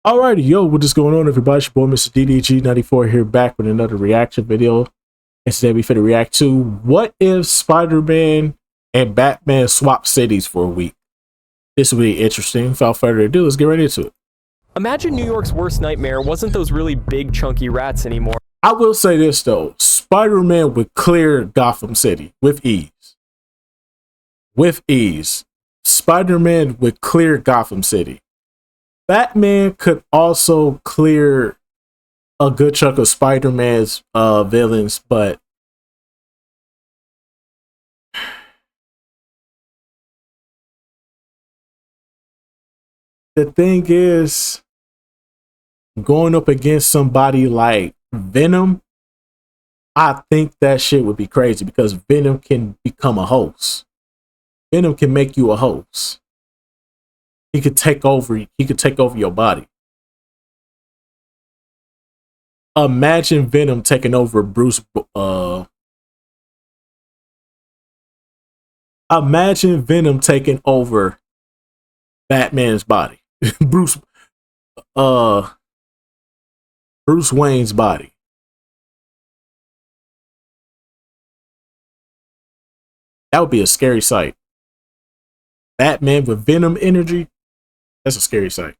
Alrighty, yo, what is going on, everybody? It's your boy, Mr. DDG94 here, back with another reaction video. And today we finna react to what if Spider-Man and Batman swap cities for a week. This will be interesting. Without further ado, let's get right into it. Imagine New York's worst nightmare wasn't those really big chunky rats anymore. I will say this though, Spider-Man would clear Gotham City with ease. With ease. Spider-Man would clear Gotham City. Batman could also clear a good chunk of Spider-Man's villains, but the thing is, going up against somebody like Venom, I think that shit would be crazy because Venom can become a host. Venom can make you a host. He could take over your body. Imagine Venom taking over imagine Venom taking over Batman's body. Bruce Wayne's body. That would be a scary sight. Batman with Venom energy. That's a scary sight.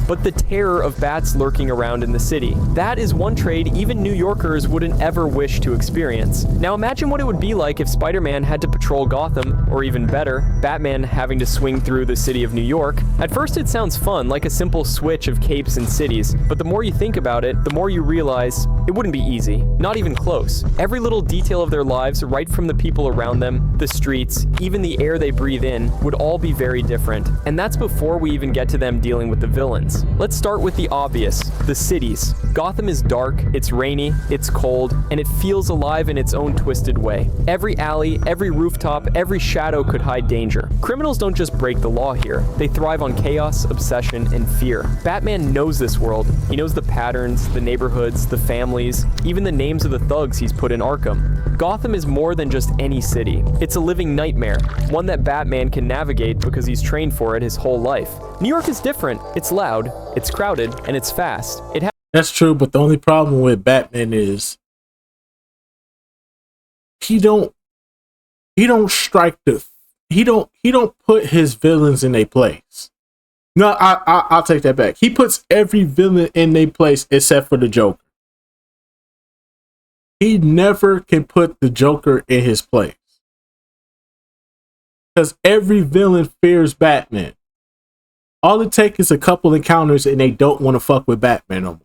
But the terror of bats lurking around in the city. That is one trade even New Yorkers wouldn't ever wish to experience. Now imagine what it would be like if Spider-Man had to patrol Gotham, or even better, Batman having to swing through the city of New York. At first it sounds fun, like a simple switch of capes and cities, but the more you think about it, the more you realize it wouldn't be easy. Not even close. Every little detail of their lives, right from the people around them, the streets, even the air they breathe in, would all be very different. And that's before we even get to them dealing with the villains. Let's start with the obvious, the cities. Gotham is dark, it's rainy, it's cold, and it feels alive in its own twisted way. Every alley, every rooftop, every shadow could hide danger. Criminals don't just break the law here, they thrive on chaos, obsession, and fear. Batman knows this world. He knows the patterns, the neighborhoods, the families, even the names of the thugs he's put in Arkham. Gotham is more than just any city. It's a living nightmare, one that Batman can navigate because he's trained for it his whole life. New York is different. It's loud, it's crowded, and it's fast. That's true, but the only problem with Batman is he don't put his villains in their place. No, I'll take that back. He puts every villain in their place except for the Joker. He never can put the Joker in his place. Because every villain fears Batman. All it takes is a couple encounters and they don't want to fuck with Batman no more.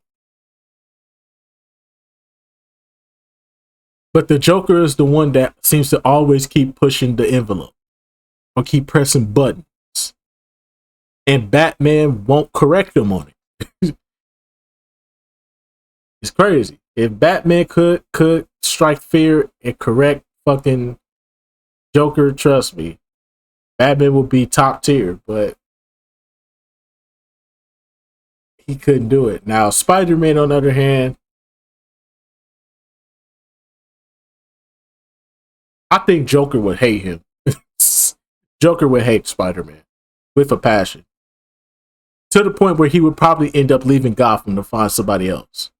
But the Joker is the one that seems to always keep pushing the envelope or keep pressing buttons. And Batman won't correct him on it. It's crazy. If Batman could strike fear and correct fucking Joker, trust me, Batman would be top tier, but he couldn't do it. Now, Spider-Man, on the other hand, I think Joker would hate him. Joker would hate Spider-Man with a passion. To the point where he would probably end up leaving Gotham to find somebody else.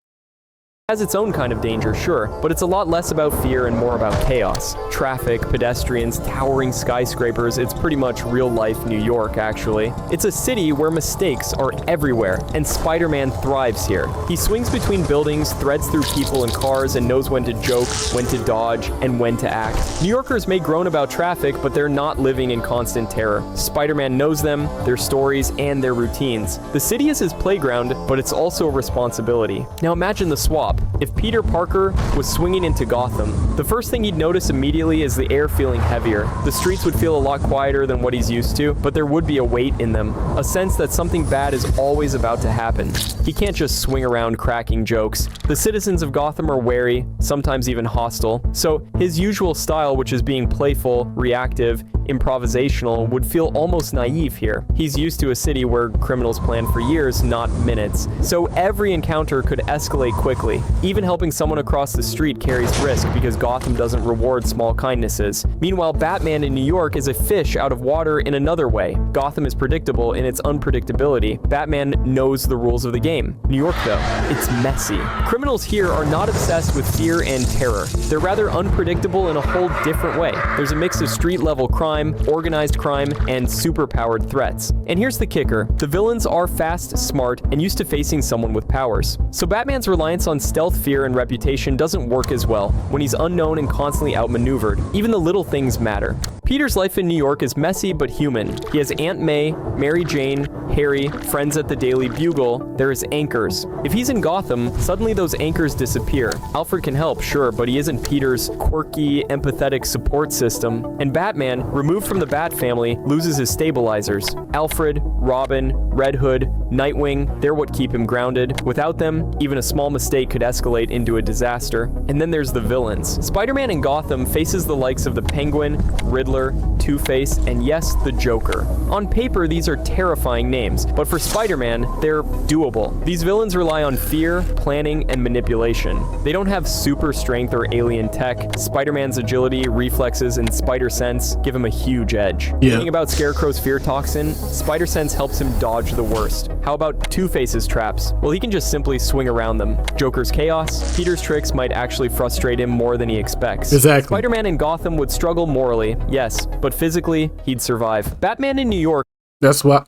Has its own kind of danger, sure, but it's a lot less about fear and more about chaos. Traffic, pedestrians, towering skyscrapers, it's pretty much real-life New York, actually. It's a city where mistakes are everywhere, and Spider-Man thrives here. He swings between buildings, threads through people and cars, and knows when to joke, when to dodge, and when to act. New Yorkers may groan about traffic, but they're not living in constant terror. Spider-Man knows them, their stories, and their routines. The city is his playground, but it's also a responsibility. Now imagine the swap. If Peter Parker was swinging into Gotham, the first thing he'd notice immediately is the air feeling heavier. The streets would feel a lot quieter than what he's used to, but there would be a weight in them, a sense that something bad is always about to happen. He can't just swing around cracking jokes. The citizens of Gotham are wary, sometimes even hostile, so his usual style, which is being playful, reactive, improvisational, would feel almost naive here. He's used to a city where criminals plan for years, not minutes. So every encounter could escalate quickly. Even helping someone across the street carries risk because Gotham doesn't reward small kindnesses. Meanwhile, Batman in New York is a fish out of water in another way. Gotham is predictable in its unpredictability. Batman knows the rules of the game. New York, though, it's messy. Criminals here are not obsessed with fear and terror. They're rather unpredictable in a whole different way. There's a mix of street-level crime, organized crime, and superpowered threats. And here's the kicker. The villains are fast, smart, and used to facing someone with powers. So Batman's reliance on stealth, fear, and reputation doesn't work as well when he's unknown and constantly outmaneuvered. Even the little things matter. Peter's life in New York is messy but human. He has Aunt May, Mary Jane, Harry, friends at the Daily Bugle. There is anchors. If he's in Gotham, suddenly those anchors disappear. Alfred can help, sure, but he isn't Peter's quirky, empathetic support system. And Batman, removed from the Bat family, loses his stabilizers. Alfred, Robin, Red Hood, Nightwing, they're what keep him grounded. Without them, even a small mistake could escalate into a disaster. And then there's the villains. Spider-Man in Gotham faces the likes of the Penguin, Riddler, Two-Face, and yes, the Joker. On paper, these are terrifying names, but for Spider-Man, they're doable. These villains rely on fear, planning, and manipulation. They don't have super strength or alien tech. Spider-Man's agility, reflexes, and spider sense give him a huge edge. Thinking about Scarecrow's fear toxin, spider sense helps him dodge the worst. How about Two-Face's traps? Well, he can just simply swing around them. Joker's chaos, Peter's tricks might actually frustrate him more than he expects. Exactly. Spider-Man in Gotham would struggle morally, yes, but physically, he'd survive. Batman in New York. That's why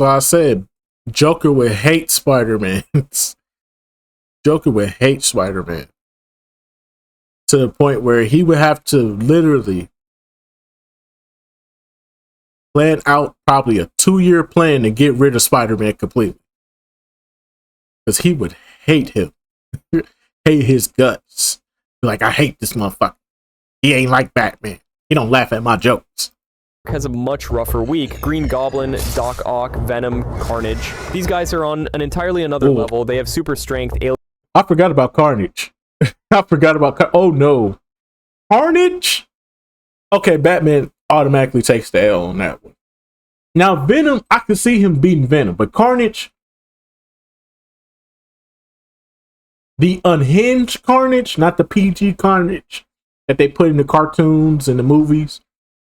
I said Joker would hate Spider-Man. Joker would hate Spider-Man to the point where he would have to literally plan out probably a 2-year plan to get rid of Spider-Man completely. Because he would hate him. Hate his guts. Like, I hate this motherfucker. He ain't like Batman. He don't laugh at my jokes. Has a much rougher week. Green Goblin, Doc Ock, Venom, Carnage. These guys are on an entirely another level. They have super strength, alien. I forgot about Carnage. I forgot about oh no. Carnage? Okay, Batman automatically takes the L on that one. Now Venom, I could see him beating Venom, but Carnage, the unhinged Carnage, not the PG Carnage that they put in the cartoons and the movies,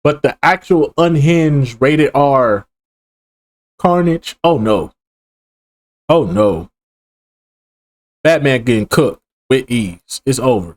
but the actual unhinged rated R Carnage. Oh no. Oh no. Batman getting cooked with ease. It's over.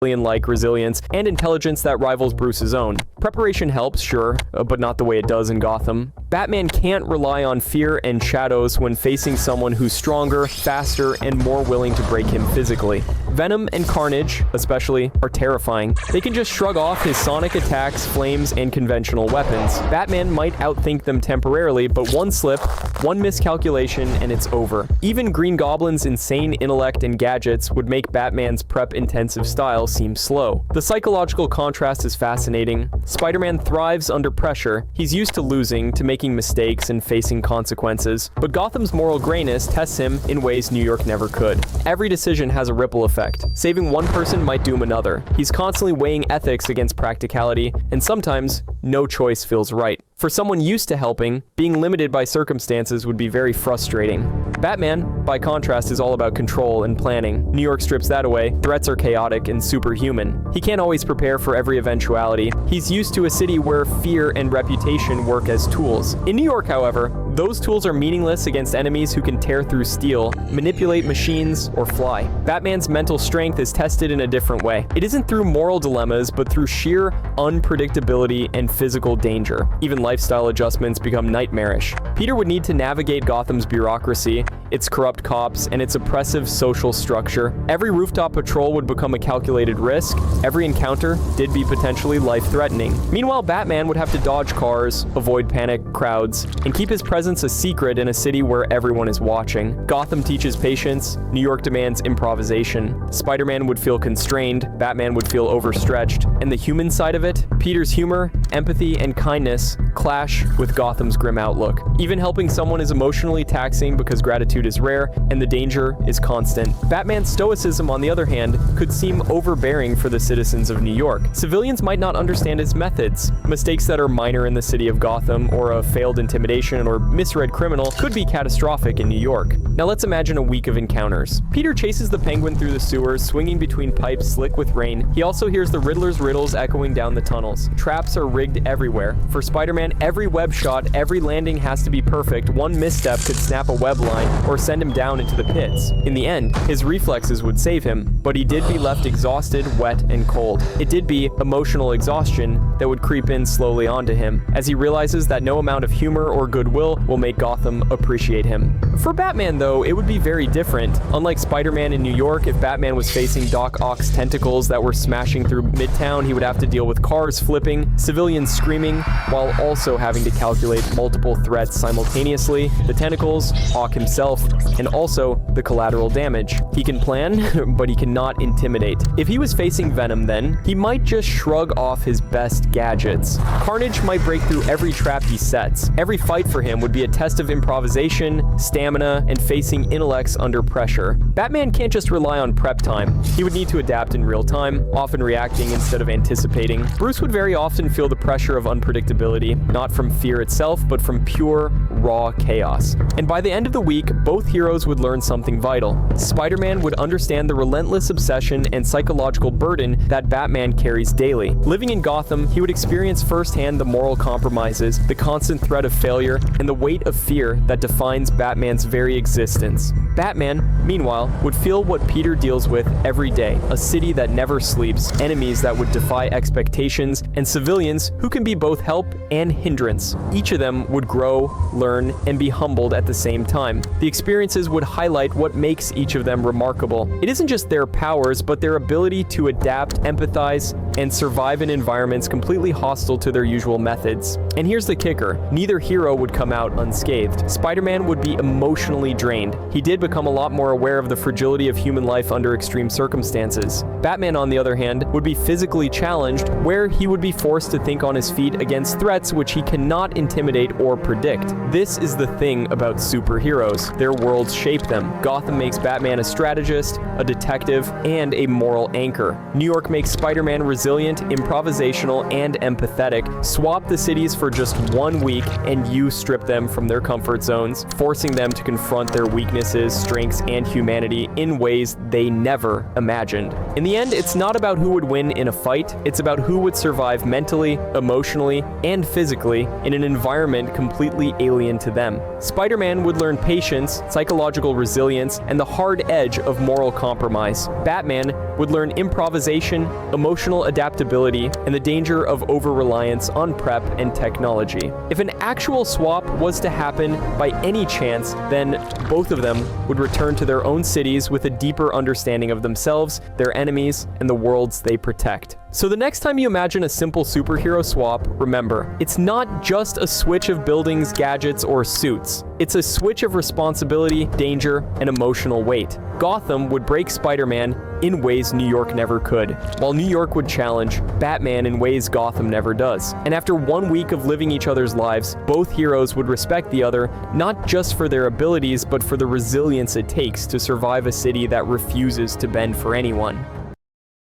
Like resilience and intelligence that rivals Bruce's own. Preparation helps, sure, but not the way it does in Gotham. Batman can't rely on fear and shadows when facing someone who's stronger, faster, and more willing to break him physically. Venom and Carnage, especially, are terrifying. They can just shrug off his sonic attacks, flames, and conventional weapons. Batman might outthink them temporarily, but one slip, one miscalculation, and it's over. Even Green Goblin's insane intellect and gadgets would make Batman's prep-intensive style seem slow. The psychological contrast is fascinating. Spider-Man thrives under pressure. He's used to losing, to making mistakes, and facing consequences. But Gotham's moral grayness tests him in ways New York never could. Every decision has a ripple effect. Saving one person might doom another. He's constantly weighing ethics against practicality, and sometimes no choice feels right. For someone used to helping, being limited by circumstances would be very frustrating. Batman, by contrast, is all about control and planning. New York strips that away. Threats are chaotic and superhuman. He can't always prepare for every eventuality. He's used to a city where fear and reputation work as tools. In New York, however, those tools are meaningless against enemies who can tear through steel, manipulate machines, or fly. Batman's mental strength is tested in a different way. It isn't through moral dilemmas, but through sheer unpredictability and physical danger. Even lifestyle adjustments become nightmarish. Peter would need to navigate Gotham's bureaucracy, its corrupt cops, and its oppressive social structure. Every rooftop patrol would become a calculated risk. Every encounter did be potentially life-threatening. Meanwhile, Batman would have to dodge cars, avoid panic crowds, and keep his presence a secret in a city where everyone is watching. Gotham teaches patience. New York demands improvisation. Spider-Man would feel constrained. Batman would feel overstretched. And the human side of it it, Peter's humor, empathy, and kindness clash with Gotham's grim outlook. Even helping someone is emotionally taxing because gratitude is rare and the danger is constant. Batman's stoicism, on the other hand, could seem overbearing for the citizens of New York. Civilians might not understand his methods. Mistakes that are minor in the city of Gotham, or a failed intimidation or misread criminal, could be catastrophic in New York. Now let's imagine a week of encounters. Peter chases the Penguin through the sewers, swinging between pipes slick with rain. He also hears the Riddler's riddles echoing down the tunnels. Traps are rigged everywhere. For Spider-Man, every web shot, every landing has to be perfect. One misstep could snap a web line or send him down into the pits. In the end, his reflexes would save him, but he did be left exhausted, wet, and cold. It did be emotional exhaustion that would creep in slowly onto him, as he realizes that no amount of humor or goodwill will make Gotham appreciate him. For Batman, though, it would be very different. Unlike Spider-Man in New York, if Batman was facing Doc Ock's tentacles that were smashing through Midtown, he would have to deal with cars flipping, civilians screaming, while also having to calculate multiple threats simultaneously: the tentacles, Ock himself, and also the collateral damage. He can plan, but he cannot intimidate. If he was facing Venom then, he might just shrug off his best gadgets. Carnage might break through every trap he sets. Every fight for him would be a test of improvisation, stamina, and facing intellects under pressure. Batman can't just rely on prep time. He would need to adapt in real time, often reacting instead of anticipating. Bruce would very often feel the pressure of unpredictability, not from fear itself, but from pure, raw chaos. And by the end of the week, both heroes would learn something vital. Spider-Man would understand the relentless obsession and psychological burden that Batman carries daily. Living in Gotham, he would experience firsthand the moral compromises, the constant threat of failure, and the weight of fear that defines Batman's very existence. Batman, meanwhile, would feel what Peter deals with every day: a city that never sleeps, enemies that would defy expectations, and civilians who can be both help and hindrance. Each of them would grow, learn, and be humbled at the same time. The experiences would highlight what makes each of them remarkable. It isn't just their powers, but their ability to adapt, empathize, and survive in environments completely hostile to their usual methods. And here's the kicker: neither hero would come out unscathed. Spider-Man would be emotionally drained. He did become a lot more aware of the fragility of human life under extreme circumstances. Batman, on the other hand, would be physically challenged, where he would be forced to think on his feet against threats which he cannot intimidate or predict. This is the thing about superheroes: their worlds shape them. Gotham makes Batman a strategist, a detective, and a moral anchor. New York makes Spider-Man resilient, improvisational, and empathetic. Swap the cities for just 1 week and you strip them from their comfort zones, forcing them to confront their weaknesses, strengths, and humanity in ways they never imagined. In the end, it's not about who would win in a fight, it's about who would survive mentally, emotionally, and physically in an environment completely alien to them. Spider-Man would learn patience, psychological resilience, and the hard edge of moral compromise. Batman would learn improvisation, emotional adaptability, and the danger of over-reliance on prep and technology. If an actual swap was to happen by any chance, then both of them would return to their own cities with a deeper understanding of themselves, their enemies, and the worlds they protect. So the next time you imagine a simple superhero swap, remember, it's not just a switch of buildings, gadgets, or suits. It's a switch of responsibility, danger, and emotional weight. Gotham would break Spider-Man in ways New York never could, while New York would challenge Batman in ways Gotham never does. And after 1 week of living each other's lives, both heroes would respect the other, not just for their abilities, but for the resilience it takes to survive a city that refuses to bend for anyone.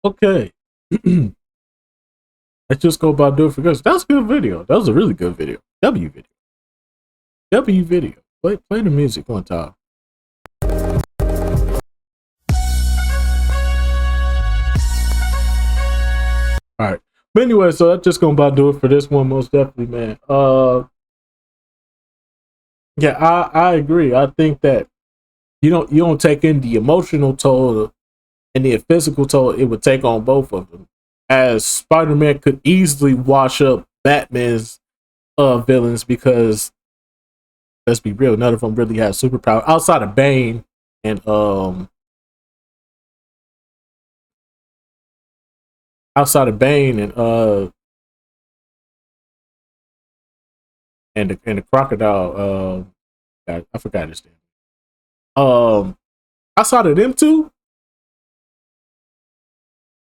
Okay. Let's just go about doing it for good. That was a good video. That was a really good video. W video. W video. Play the music one time. All right. But anyway, so that's just gonna about do it for this one, most definitely, man. Yeah, I agree. I think that you don't take in the emotional toll and the physical toll it would take on both of them. As Spider-Man could easily wash up Batman's villains, because let's be real, none of them really have superpower outside of Bane and and the crocodile. God, I forgot his name. Outside of them two,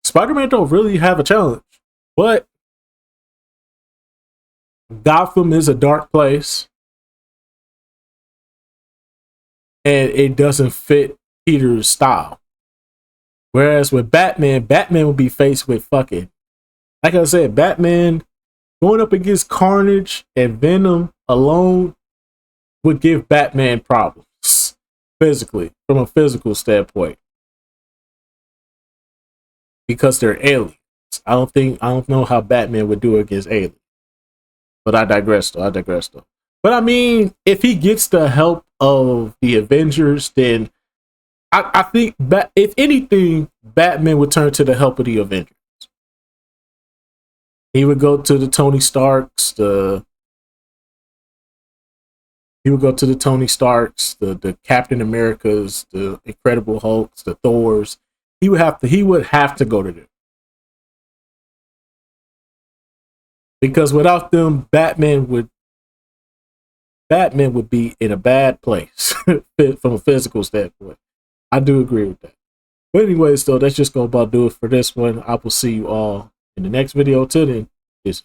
Spider-Man don't really have a challenge. But Gotham is a dark place, and it doesn't fit Peter's style. Whereas with Batman, Batman would be faced with fucking, like I said, Batman going up against Carnage and Venom alone would give Batman problems physically, from a physical standpoint, because they're aliens. I don't know how Batman would do against aliens. But I digress though. But I mean, if he gets the help of the Avengers, then I think if anything, Batman would turn to the help of the Avengers. He would go to the Tony Starks, the Captain Americas, the Incredible Hulks, the Thors. He would have to go to them. Because without them, Batman would be in a bad place from a physical standpoint. I do agree with that. But anyways, though, that's just going to about do it for this one. I will see you all in the next video. Till then, peace.